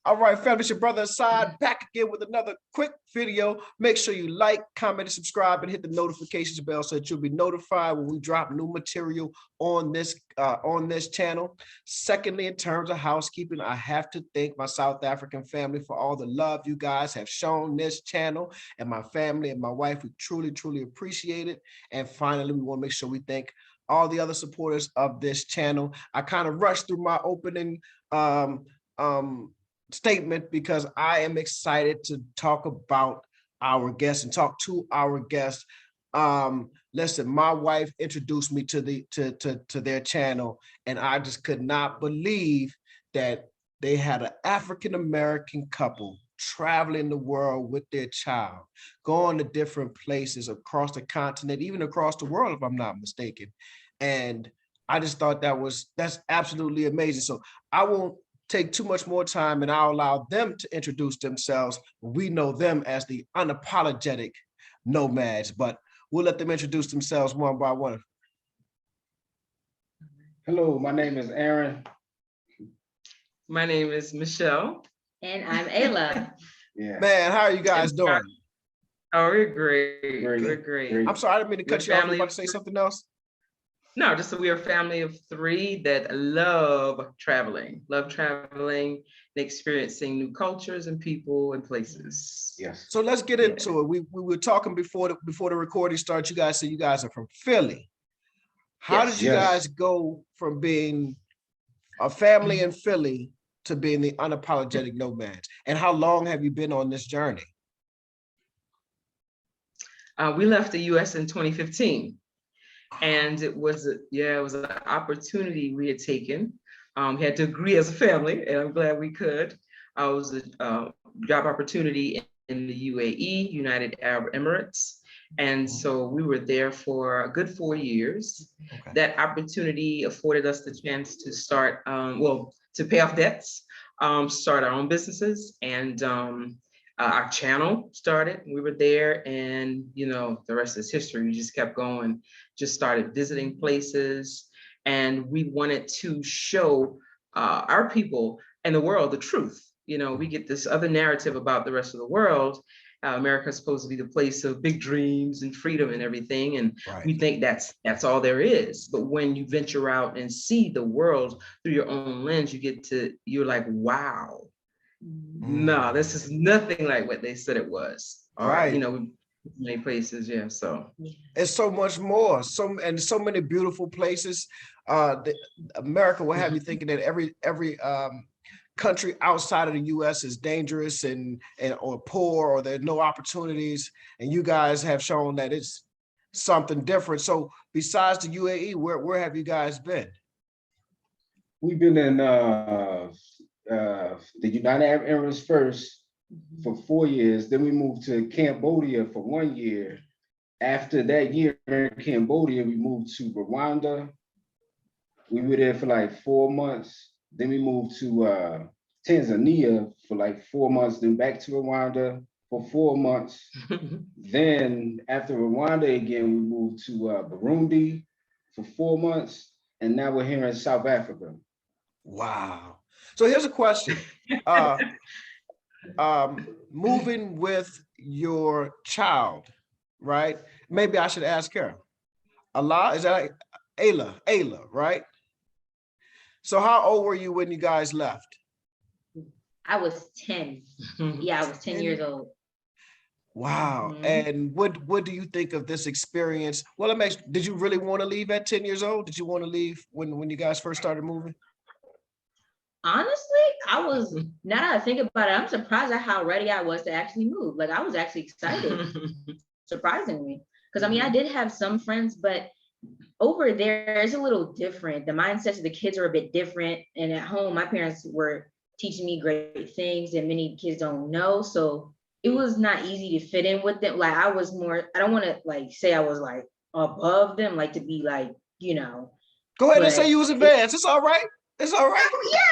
All right, family, it's your brother Asad back again with another quick video. Make sure you like, comment, and subscribe, and hit the notifications bell so that you'll be notified when we drop new material on this channel. Secondly, in terms of housekeeping, I have to thank my South African family for all the love you guys have shown this channel, and my family and my wife. We truly, truly appreciate it. And finally, we want to make sure we thank all the other supporters of this channel. I kind of rushed through my opening statement because I am excited to talk about our guests and talk to our guests. Listen, my wife introduced me to their channel, and I just could not believe that they had an African-American couple traveling the world with their child, going to different places across the continent, even across the world, if I'm not mistaken. And I just thought that's absolutely amazing. So I won't take too much more time, and I'll allow them to introduce themselves. We know them as the Unapologetic Nomads, but we'll let them introduce themselves one by one. Hello, my name is Aaron. My name is Michelle. And I'm Ayla. Yeah. Man, how are you guys doing? Oh, we're great. We're great. I'm sorry, I didn't mean to cut you off. You want to say something else? No, just that we are a family of three that love traveling and experiencing new cultures and people and places. Yes. So let's get into it. We were talking before the recording starts. You guys said you guys are from Philly. How did you guys go from being a family in Philly to being the Unapologetic Nomads? And how long have you been on this journey? We left the U.S. in 2015. And it was an opportunity we had taken. We had to agree as a family, and I'm glad we could. It was a job opportunity in the UAE, United Arab Emirates. And so we were there for a good 4 years. Okay. That opportunity afforded us the chance to start, to pay off debts, start our own businesses, and our channel started. We were there, and the rest is history. We just kept going, just started visiting places, and we wanted to show our people and the world the truth. We get this other narrative about the rest of the world. America is supposed to be the place of big dreams and freedom and everything, and we think that's all there is. But when you venture out and see the world through your own lens, you're like, wow. No, this is nothing like what they said it was. Right. Many places, so it's so much more. So many beautiful places. America will have you thinking that every country outside of the U.S. is dangerous or poor, or there's no opportunities. And you guys have shown that it's something different. So besides the UAE, where have you guys been? We've been in the United Arab Emirates first for 4 years. Then we moved to Cambodia for 1 year. After that year in Cambodia, we moved to Rwanda. We were there for like 4 months. Then we moved to Tanzania for like 4 months, then back to Rwanda for 4 months. Then after Rwanda again, we moved to Burundi for 4 months. And now we're here in South Africa. Wow. So here's a question. Moving with your child, right? Maybe I should ask her. Allah, is that like Ayla, right? So how old were you when you guys left? I was 10. Yeah, I was 10 years old. Wow. And what do you think of this experience? Well, did you really want to leave at 10 years old? Did you want to leave when you guys first started moving? Honestly, now that I think about it, I'm surprised at how ready I was to actually move. Like, I was actually excited, surprisingly. Because I did have some friends, but over there, it's a little different. The mindsets of the kids are a bit different. And at home, my parents were teaching me great things that many kids don't know. So it was not easy to fit in with them. Like, I was more, I don't want to say I was like above them, like to be like, Go ahead and say you was advanced. It's all right. It's all right. Yeah.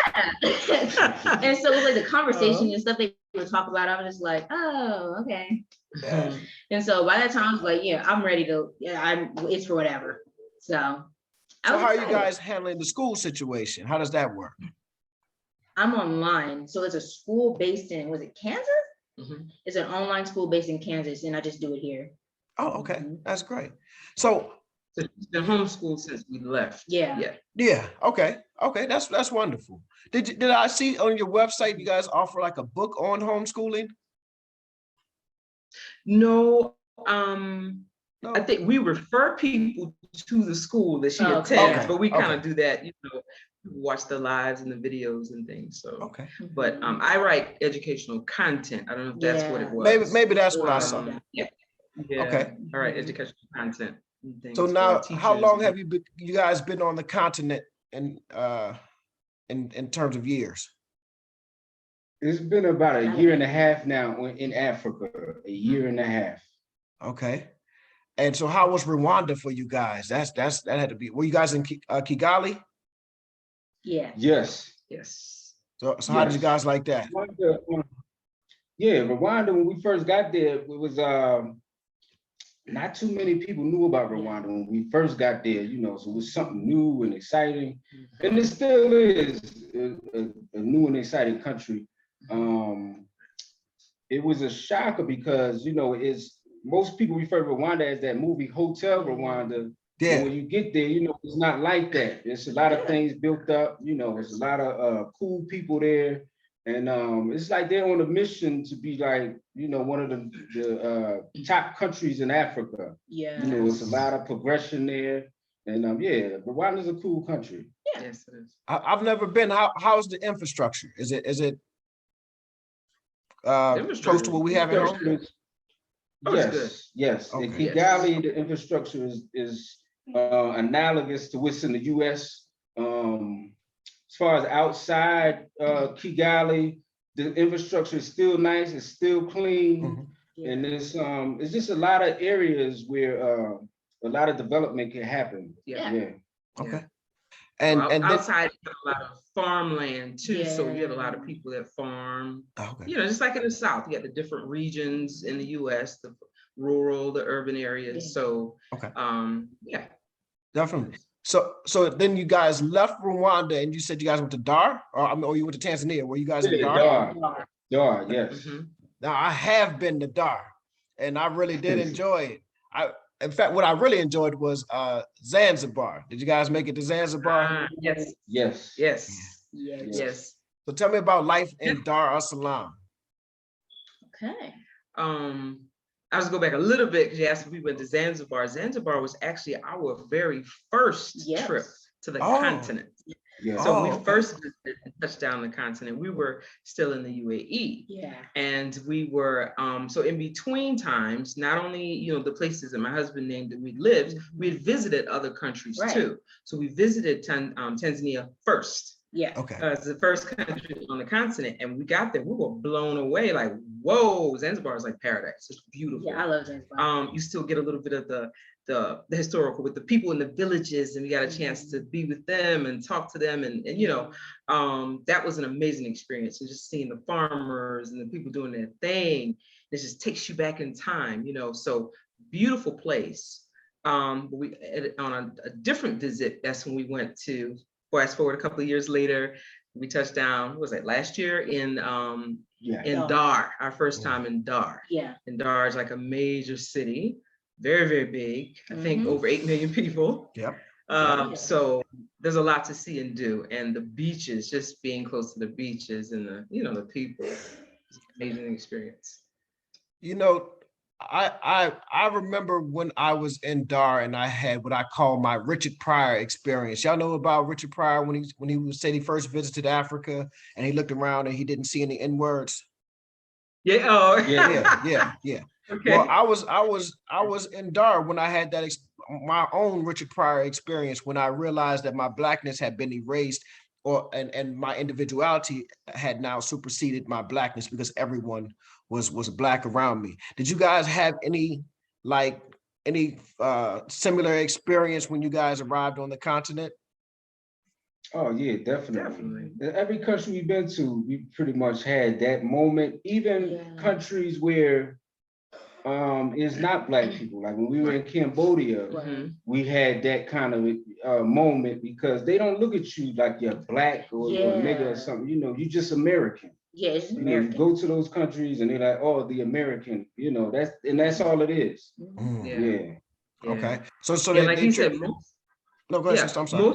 And so like the conversation and stuff they would talk about, I was just like, oh, okay. Yeah. And so by that time I was like, yeah, I'm ready to, it's for whatever. So how are you guys handling the school situation? How does that work? I'm online. So it's a school based in, was it Kansas? Mhm. It's an online school based in Kansas, and I just do it here. Oh, okay, that's great. So So she's been homeschooled since we left. Yeah. yeah, okay, that's wonderful. Did I see on your website you guys offer like a book on homeschooling? No, No. I think we refer people to the school that she Okay. attends, Okay, but we kind of okay. do that, watch the lives and the videos and things. So, Okay, but I write educational content. I don't know if that's what it was. maybe that's what I saw. Yeah, Okay. I write educational content and So things for now, how teachers. long have you guys been on the continent in terms of years? It's been about a year and a half now in Africa, a year and a half. Okay. And so how was Rwanda for you guys? That had to be, were you guys in Kigali? Yeah. Yes. Yes. So how did you Yes. guys like that? Rwanda, yeah, Rwanda, when we first got there, it was not too many people knew about Rwanda when we first got there, so it was something new and exciting. And it still is a new and exciting country. It was a shocker because, it's most people refer to Rwanda as that movie Hotel Rwanda. Yeah. But when you get there, it's not like that. There's a lot of things built up, there's a lot of cool people there. And it's like they're on a mission to be like, one of the top countries in Africa. Yeah. It's a lot of progression there. And Rwanda's a cool country. Yeah. Yes, it is. I've never been. How's the infrastructure? Is it close to what we have at home? Oh, it's good. Yes. Okay. In Kigali, the infrastructure is analogous to what's in the US. As far as outside Kigali, the infrastructure is still nice, it's still clean. And it's just a lot of areas where a lot of development can happen. Yeah. Okay. And And outside, you have a lot of farmland too. So you have a lot of Yeah. people that farm. Okay. Just like in the South, you got the different regions in the US, the rural, the urban areas. Yeah. So Okay. yeah. Definitely. So then you guys left Rwanda and you said you guys went to Dar, or you went to Tanzania. Were you guys in Dar? Dar, yes. Now I have been to Dar, and I really did enjoy it. In fact, what I really enjoyed was Zanzibar. Did you guys make it to Zanzibar? Yes. Yes. Yes. Yeah. Yes. So tell me about life in Dar es Salaam. Okay. I was go back a little bit because you asked if we went to Zanzibar. Zanzibar was actually our very first trip to the continent. Yeah. So we first touched down the continent. We were still in the UAE. Yeah. And we were, so in between times, not only, the places that my husband named that we lived, we had visited other countries too. So we visited Tanzania first. Yeah. Okay. It's the first country on the continent. And we got there, we were blown away. Like, whoa, Zanzibar is like paradise. It's beautiful. Yeah, I love Zanzibar. You still get a little bit of the historical with the people in the villages, and we got a chance to be with them and talk to them. And that was an amazing experience. And just seeing the farmers and the people doing their thing, it just takes you back in time, so beautiful place. We on a different visit, that's when we went to, fast forward a couple of years later, we touched down, what was that, last year in Dar, our first time in Dar. Yeah. And Dar is like a major city, very, very big. I think over 8 million people. Yep. So there's a lot to see and do. And the beaches, just being close to the beaches and the people, it's an amazing experience. I remember when I was in Dar and I had what I call my Richard Pryor experience. Y'all know about Richard Pryor when he said he first visited Africa and he looked around and he didn't see any N-words. Yeah. Oh. Yeah. Okay. Well, I was in Dar when I had that my own Richard Pryor experience when I realized that my Blackness had been erased, and my individuality had now superseded my Blackness because everyone was Black around me. Did you guys have any similar experience when you guys arrived on the continent? Oh yeah, definitely. Every country we've been to, we pretty much had that moment. Even countries where It's not black people. Like when we were in Cambodia, Mhm. we had that kind of moment because they don't look at you like you're black or you're a nigga or something. You know, you just American. Yeah, it's You know, you American. go to those countries and they're like, oh, the American. You know, that's all it is. Mm. Yeah. Yeah. Okay. So Yeah, they, like they he said, most, no, go ahead, yeah, sister, I'm sorry.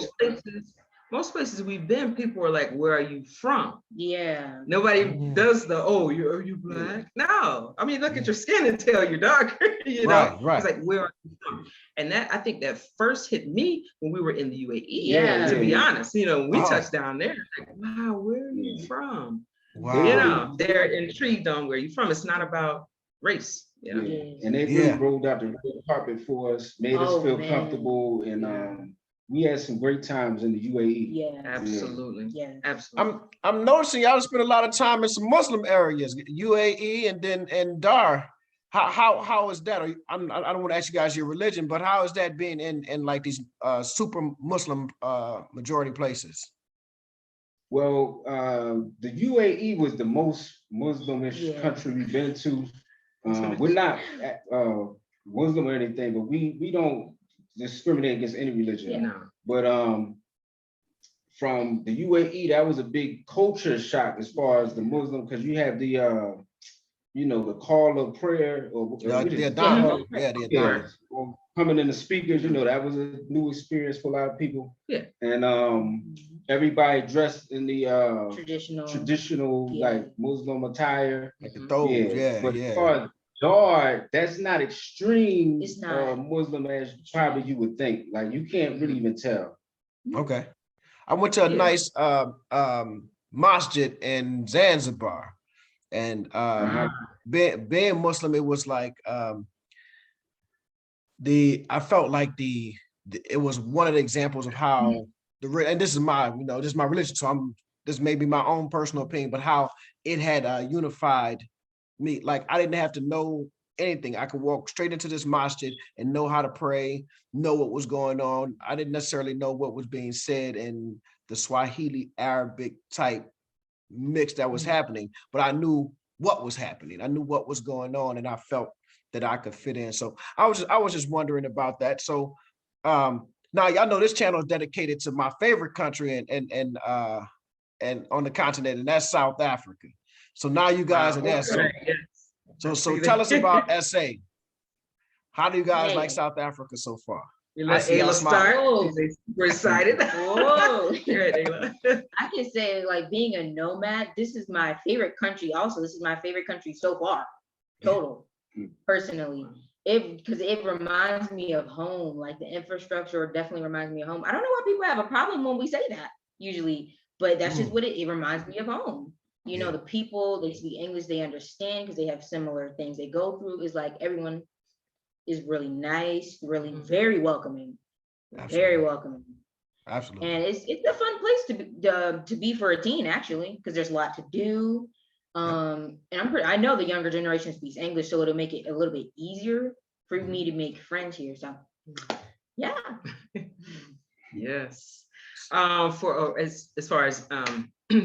most places we've been, people are like, "Where are you from?" Yeah. Nobody Mm. does the, "Oh, are you black?" No, I mean, look at your skin and tell you're darker. You know, Right. it's like, "Where are you from?" And that, I think that first hit me when we were in the UAE. Yeah. To be honest, you know, when we Oh. touched down there, it's like, "Wow, where are you Yeah. from?" Wow. You know, they're intrigued on where you're from. It's not about race. You know? Yeah. And they Yeah. really rolled out the red carpet for us, made us feel comfortable, and Yeah. we had some great times in the UAE. Yeah. Absolutely. Yeah. Absolutely. I'm noticing y'all spend a lot of time in some Muslim areas, UAE and Dar. How is that? I don't want to ask you guys your religion, but how is that being in like these super Muslim majority places? Well, the UAE was the most Muslimish country we've been to. We're not Muslim or anything, but we don't discriminate against any religion. Yeah. No. But from the UAE, that was a big culture shock as far as the Muslim, because you have the the call of prayer or what is The it? Adhan. Yeah, the Adhan. Or coming in the speakers, that was a new experience for a lot of people. Yeah. And everybody dressed in the traditional like Muslim attire. Like the thobes, But as far as Dar, that's not extreme Muslim as probably you would think. Like you can't really even tell. Okay. I went to a nice masjid in Zanzibar. And being Muslim, it was like I felt like it was one of the examples of how and this is my religion, so this may be my own personal opinion, but how it had unified me. Like I didn't have to know anything. I could walk straight into this masjid and know how to pray, know what was going on. I didn't necessarily know what was being said in the Swahili Arabic type mix that was happening, but I knew what was happening. I knew what was going on, and I felt that I could fit in. So I was just wondering about that. So now y'all know this channel is dedicated to my favorite country and on the continent, and that's South Africa. So now you guys in SA. So tell us about SA. How do you guys like South Africa so far? You let Ayla start. We're excited. Whoa. I can say, like, being a nomad, this is my favorite country. Also, this is my favorite country so far, total, personally. Because it reminds me of home. Like the infrastructure definitely reminds me of home. I don't know why people have a problem when we say that usually, but that's just what it reminds me of home. The people, they speak English, they understand because they have similar things they go through. It's like everyone is really nice, really very welcoming, very welcoming. Absolutely. And it's a fun place to be for a teen, actually, because there's a lot to do. And I know the younger generation speaks English, so it'll make it a little bit easier for me to make friends here. So yeah. Yes. For as far as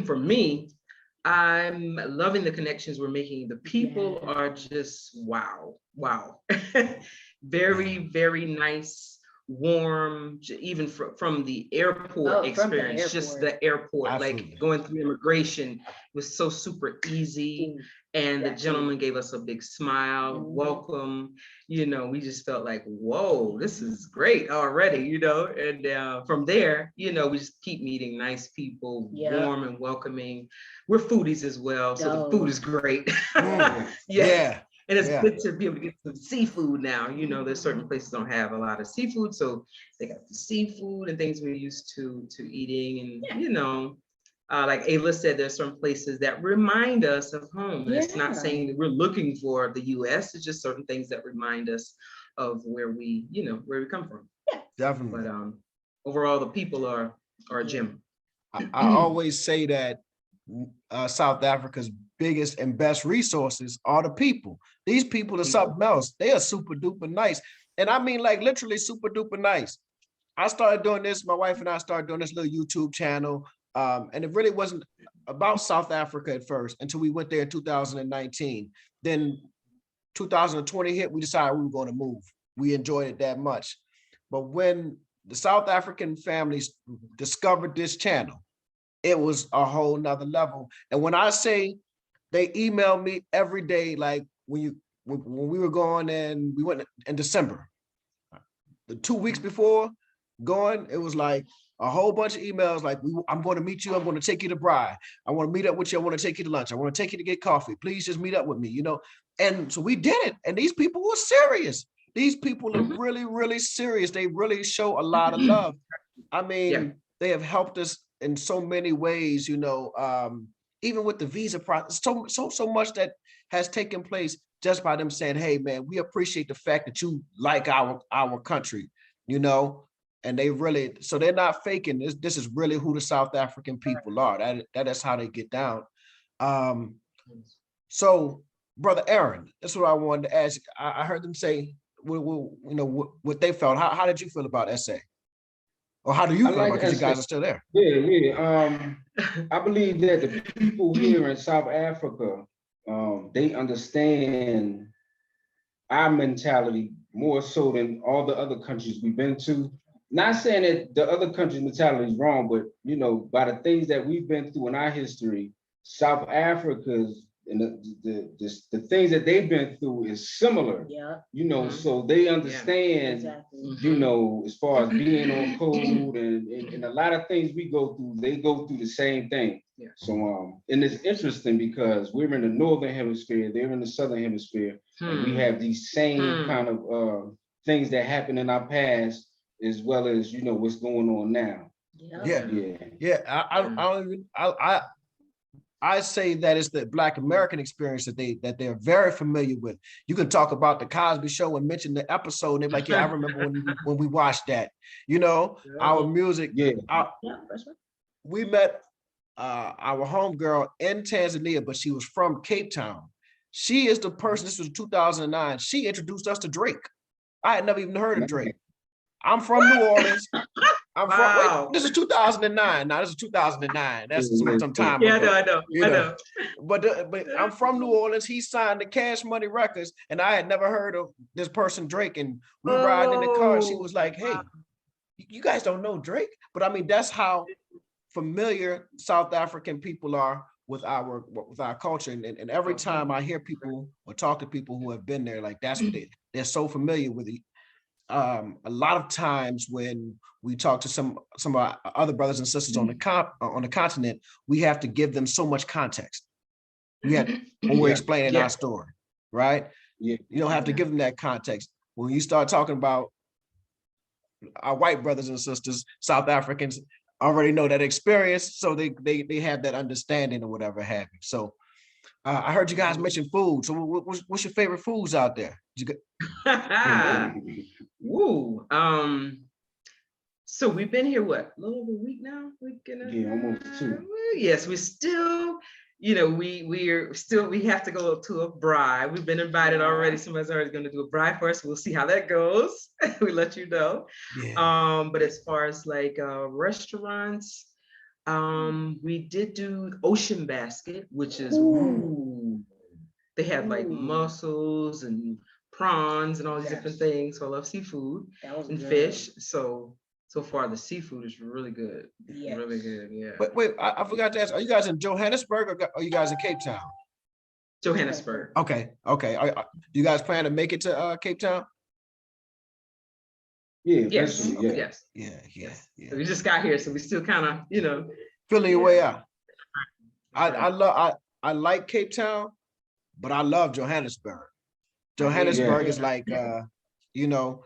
for me, I'm loving the connections we're making. The people are just wow. Very, very nice, warm, even from the airport experience, just the airport, like going through immigration was so super easy. And the gentleman gave us a big smile, welcome. We just felt like, whoa, this is great already, and from there, we just keep meeting nice people, warm and welcoming. We're foodies as well, so the food is great. And it's good to be able to get some seafood now. There's certain places don't have a lot of seafood, so they got the seafood and things we're used to eating. And like Ayla said, there's some places that remind us of home. And it's not saying that we're looking for the U.S. It's just certain things that remind us of where we come from. Yeah, definitely. But overall, the people are a gem. I always say that South Africa's biggest and best resources are the people. These people are something else. They are super duper nice. And I mean, like literally super duper nice. I started doing this, my wife and I started doing this little YouTube channel. And it really wasn't about South Africa at first until we went there in 2019. Then 2020 hit, we decided we were going to move. We enjoyed it that much. But when the South African families discovered this channel, it was a whole nother level. And when I say they emailed me every day, like when we were going and we went in December, the 2 weeks before going, it was like a whole bunch of emails like, I'm going to meet you. I'm going to take you to Bride. I want to meet up with you. I want to take you to lunch. I want to take you to get coffee. Please just meet up with me, you know? And so we did it. And these people were serious. These people are really, really serious. They really show a lot of love. I mean, they have helped us in so many ways, you know, even with the visa process, so much that has taken place just by them saying, hey, man, we appreciate the fact that you like our country, you know? And they really, so they're not faking this. This is really who the South African people are. That is how they get down. So, Brother Aaron, that's what I wanted to ask. I heard them say, you know, what they felt. How did you feel about SA? Or how do you feel about it? Because you guys are still there. Yeah. I believe that the people here in South Africa, they understand our mentality more so than all the other countries we've been to. Not saying that the other countries' mentality is wrong, but you know, by the things that we've been through in our history, South Africa's and the things that they've been through is similar. Yeah. You know, so they understand, you know, as far as being on code and a lot of things we go through, they go through the same thing. Yeah. So and it's interesting because we're in the northern hemisphere, they're in the southern hemisphere, and we have these same kind of things that happened in our past, as well as, you know, what's going on now. I say that it's the Black American experience that they're very familiar with. You can talk about the Cosby Show and mention the episode, and they're like, yeah, I remember when we watched that. You know, our music. We met our homegirl in Tanzania, but she was from Cape Town. She is the person, this was 2009, she introduced us to Drake. I had never even heard of Drake. I'm from New Orleans. Wait, this is 2009. Now this is 2009. That's some time ago. I know. But I'm from New Orleans. He signed the Cash Money Records, and I had never heard of this person Drake. And we ride in the car, and she was like, "Hey, you guys don't know Drake?" But I mean, that's how familiar South African people are with our culture. And every time I hear people or talk to people who have been there, like that's what they're so familiar with it. A lot of times when we talk to some of our other brothers and sisters on the continent, we have to give them so much context. When we're explaining our story, right? You don't have to give them that context. When you start talking about our white brothers and sisters, South Africans already know that experience, so they have that understanding or whatever have you. So I heard you guys mention food. So what's your favorite foods out there? Woo. So we've been here what, a little over a week now? Almost 2. Yes, we still, you know, we have to go to a bride. We've been invited already. Somebody's already going to do a bride for us. We'll see how that goes. We let you know. But as far as like restaurants, we did do Ocean Basket, which is they have like mussels and prawns and all these different things. So I love seafood and fish. So far the seafood is really good. Really good. Yeah. Wait, I forgot to ask, are you guys in Johannesburg or are you guys in Cape Town? Johannesburg. Okay. Do you guys plan to make it to Cape Town? Yes. Yeah. So we just got here, so we still kind of, you know, filling your way out. I like Cape Town, but I love Johannesburg. Johannesburg is like you know,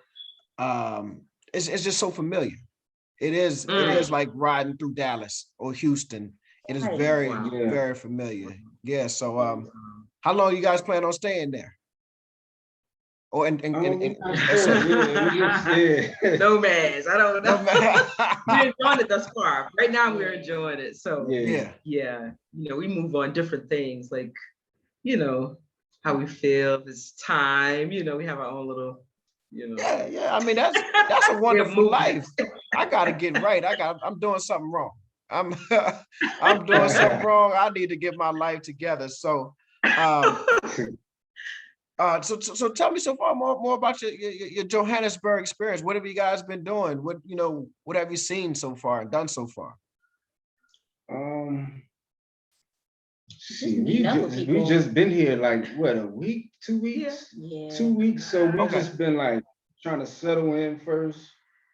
it's just so familiar. It is like riding through Dallas or Houston. It is very very familiar. Yeah. So how long you guys plan on staying there? Or in Nomads. I don't know. We're enjoying it thus far. Right now we're enjoying it. So yeah. You know, we move on different things, like, you know, how we feel, it's time, you know, we have our own little, you know. Yeah. I mean, that's a wonderful life. I gotta get right. I'm doing something wrong. I'm doing something wrong. I need to get my life together. So So tell me so far more about your Johannesburg experience. What have you guys been doing? What have you seen so far and done so far? See, meeting up with we people. just been here like what, a week, 2 weeks? Yeah. 2 weeks. So we Okay. just been like trying to settle in first.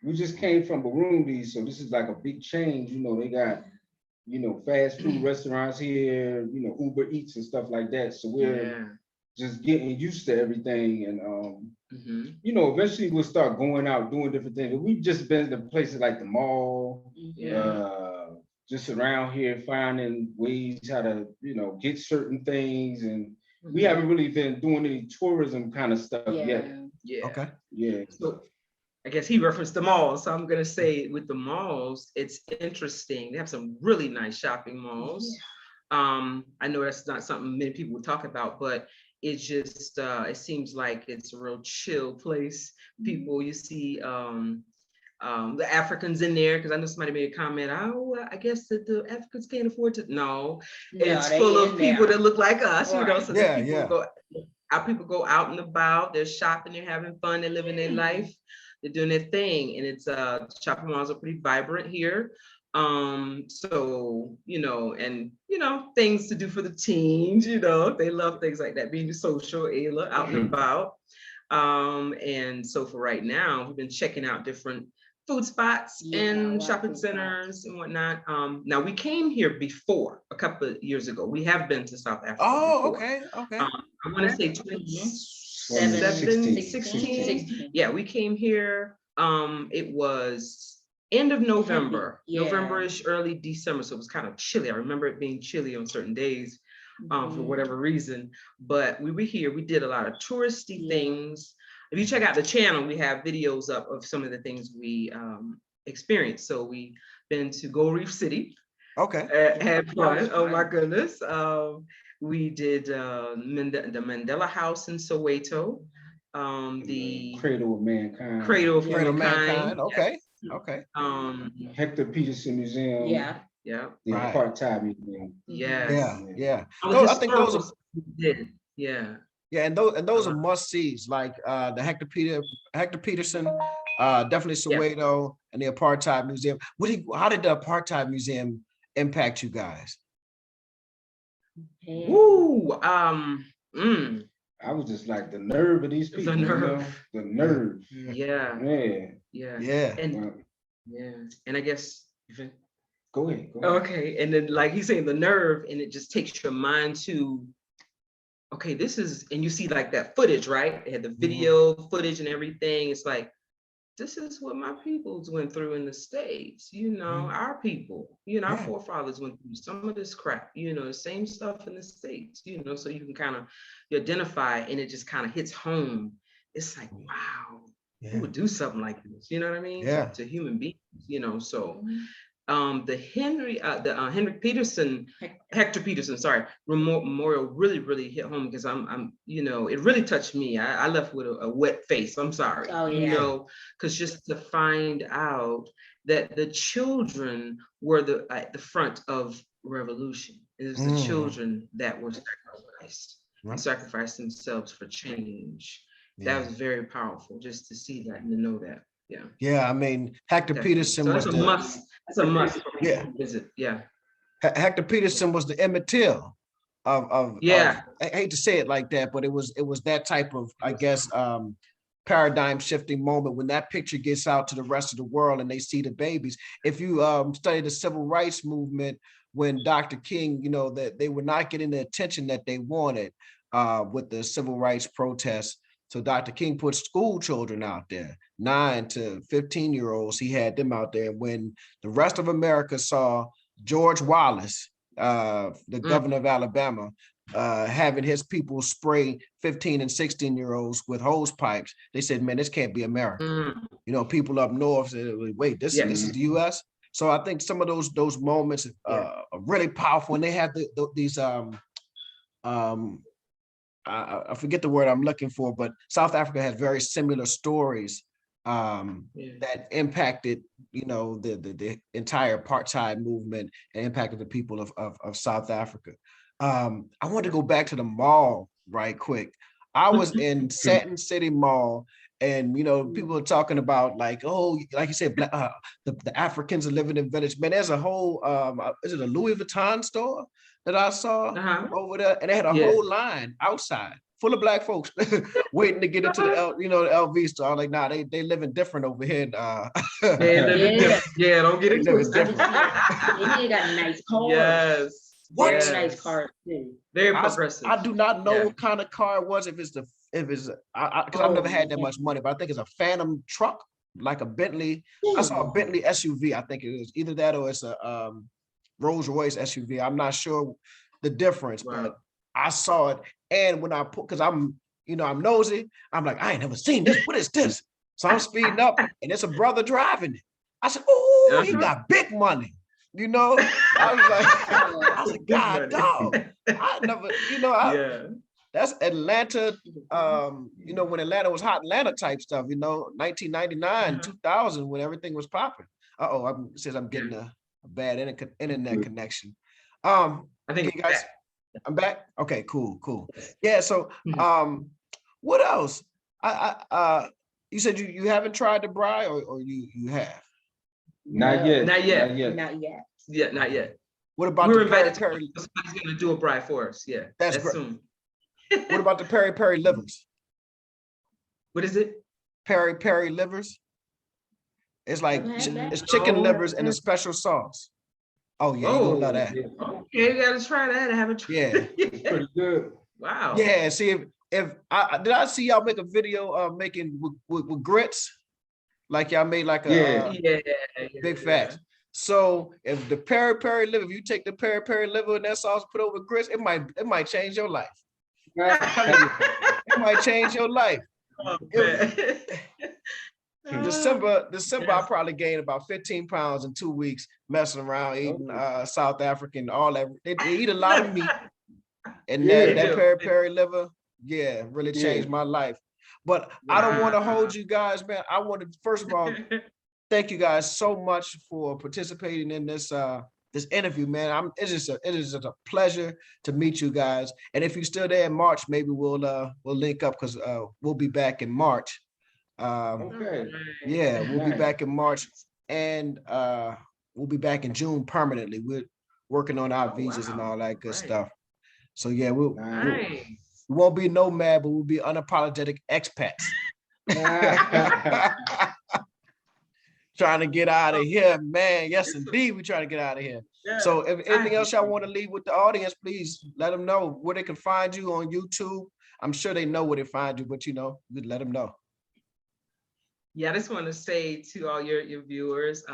We just came from Burundi, so this is like a big change. They got, fast food restaurants here, Uber Eats and stuff like that. So we're just getting used to everything. And eventually we'll start going out doing different things. But we've just been to places like the mall, just around here finding ways how to, get certain things. And we haven't really been doing any tourism kind of stuff yet. Yeah. Okay. Yeah. So I guess he referenced the malls. So I'm gonna say with the malls, it's interesting. They have some really nice shopping malls. I know that's not something many people would talk about, but it's just it seems like it's a real chill place. People, you see the Africans in there, because I know somebody made a comment, I guess that the Africans can't afford to. No, it's full of people that look like us, Right. so people go out and about, they're shopping, they're having fun, they're living their life, they're doing their thing. And it's shopping malls are pretty vibrant here. So, things to do for the teens, they love things like that, being social, out and about. And so for right now, we've been checking out different food spots and shopping centers and whatnot. Now we came here before, a couple of years ago. We have been to South Africa. Oh, before. okay. I want to say 2016. Yeah, we came here. It was end of November, November-ish, early December. So it was kind of chilly. I remember it being chilly on certain days for whatever reason. But we were here. We did a lot of touristy things. If you check out the channel, we have videos up of some of the things we experienced. So we've been to Gold Reef City. Okay. Had fun. Oh my goodness. We did the Mandela House in Soweto. The Cradle of Mankind. Cradle of Mankind. Okay. Yes. Okay. Hector Peterson Museum. Yeah. The Right. Apartheid Museum. Yes. Yeah. I think those are. Yeah. Yeah, and those are must-sees, like the Hector Peterson, definitely Soweto, and the Apartheid Museum. How did the Apartheid Museum impact you guys? Woo! I was just like, the nerve of these people. The nerve. Yeah. And I guess go ahead. Okay, and then like he's saying, the nerve, and it just takes your mind to, okay, this is, and you see like that footage, right? They had the video footage and everything. It's like, this is what my peoples went through in the States, our people, our forefathers went through some of this crap, the same stuff in the States, so you can kind of identify, and it just kind of hits home. It's like, wow, who would do something like this? You know what I mean? To human beings, so the Hector Peterson, memorial really hit home, because I'm it really touched me. I left with a wet face. I'm sorry. Oh, yeah. Because just to find out that the children were at the front of revolution. It was the children that were sacrificed themselves for change. That was very powerful, just to see that and to know that. Yeah, I mean, Hector Peterson so was a must. It's a must for people to visit. Yeah. Hector Peterson was the Emmett Till of I hate to say it like that, but it was that type of, I guess, paradigm shifting moment when that picture gets out to the rest of the world and they see the babies. If you study the civil rights movement, when Dr. King, that they were not getting the attention that they wanted with the civil rights protests. So Dr. King put school children out there, 9 to 15-year-olds. He had them out there. When the rest of America saw George Wallace, the governor of Alabama, having his people spray 15 and 16-year-olds with hose pipes, they said, man, this can't be America. People up north said, wait, this is the US. So I think some of those moments are really powerful, and they have these I forget the word I'm looking for, but South Africa has very similar stories that impacted, the entire apartheid movement and impacted the people of South Africa. I want to go back to the mall right quick. I was in Satin City Mall, and people are talking about like, oh, like you said, the Africans are living in village. Man, there's a whole is it a Louis Vuitton store that I saw over there, and they had a whole line outside full of Black folks waiting to get into the the LV store. I'm like, nah, they living different over here. They living different. Yeah, don't get it twisted. They got nice cars. Yes. Very Yes. nice cars too. Very progressive. I do not know what kind of car it was. If it's because I've never had that much money, but I think it's a Phantom truck, like a Bentley. I saw a Bentley SUV. I think it is either that or it's a Rolls Royce SUV. I'm not sure the difference, but I saw it. And when I put, because I'm nosy, I'm like, I ain't never seen this. What is this? So I'm speeding up, and it's a brother driving it. I said, oh, he got big money. I was like, God, dog. I never, that's Atlanta. When Atlanta was hot, Atlanta type stuff. 1999, 2000, when everything was popping. I'm getting a bad internet connection. I think you guys. I'm back. Okay, cool. Yeah. So, what else? You said you haven't tried the braai, or you have? Not yet. Yeah, not yet. What about we're the invited peri? Somebody's gonna do a braai for us. Yeah, that's great. Soon. What about the peri livers? What is it? Peri livers. It's like it's chicken livers in a special sauce. Oh yeah, you gonna love that. Okay, you gotta try that. I haven't tried. Yeah, it's pretty good. Wow. Yeah, see if I see y'all make a video making with grits, like y'all made like a big facts. So if the peri liver, if you take the peri liver and that sauce, put over grits, it might change your life. It might change your life. December, I probably gained about 15 pounds in 2 weeks, messing around eating South African, all that. They eat a lot of meat, and that peri liver, really changed my life. But I don't want to hold you guys, man. I want to first of all thank you guys so much for participating in this this interview, man. It is just a pleasure to meet you guys. And if you're still there in March, maybe we'll link up, because we'll be back in March. Yeah, we'll be back in March, and we'll be back in June permanently. We're working on our visas and all that good stuff. So yeah, we won't be nomad, but we'll be unapologetic expats. Trying to get out of here, man. Yes, indeed, we're trying to get out of here. So if anything else y'all want to leave with the audience, please let them know where they can find you on YouTube. I'm sure they know where to find you, but let them know. Yeah, I just want to say to all your viewers,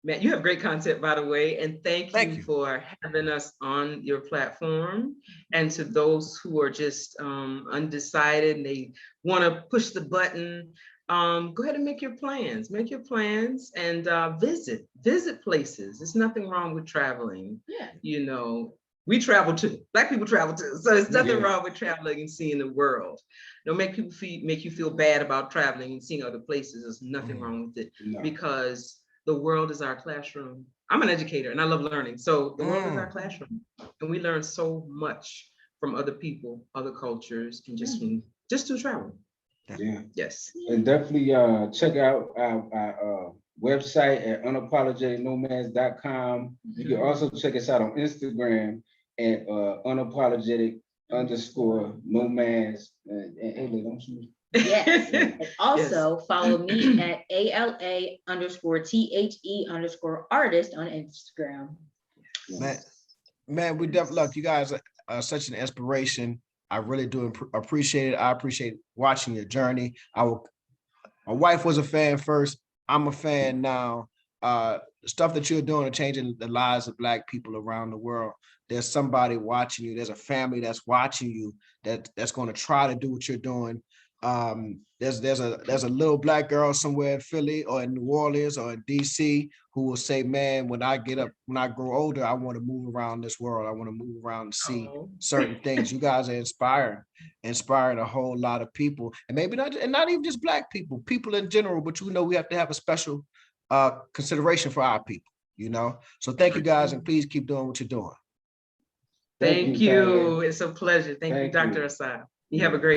Matt, you have great content, by the way, and thank you for having us on your platform. And to those who are just undecided and they want to push the button, go ahead and make your plans. Make your plans and visit places. There's nothing wrong with traveling. We travel too. Black people travel too. So there's nothing wrong with traveling and seeing the world. Don't make you feel bad about traveling and seeing other places. There's nothing wrong with it, because the world is our classroom. I'm an educator and I love learning. So the world is our classroom, and we learn so much from other people, other cultures, and just through travel. Yes. And definitely check out our website at unapologeticnomads.com. You can also check us out on Instagram at unapologetic_nomads. Yes. And also follow me at ALA_THE_artist on Instagram. Man, we definitely look. You guys are such an inspiration. I really do appreciate it. I appreciate watching your journey. My wife was a fan first. I'm a fan now. Stuff that you're doing are changing the lives of Black people around the world. There's somebody watching you. There's a family that's watching you that's going to try to do what you're doing. There's a little Black girl somewhere in Philly or in New Orleans or in DC who will say, man, when I grow older, I want to move around this world. I want to move around and see certain things. You guys are inspiring a whole lot of people, and maybe not even just Black people in general, but we have to have a special consideration for our people, So thank you guys, and please keep doing what you're doing. Thank you. It's a pleasure. Thank you, Dr. Asad. You have a great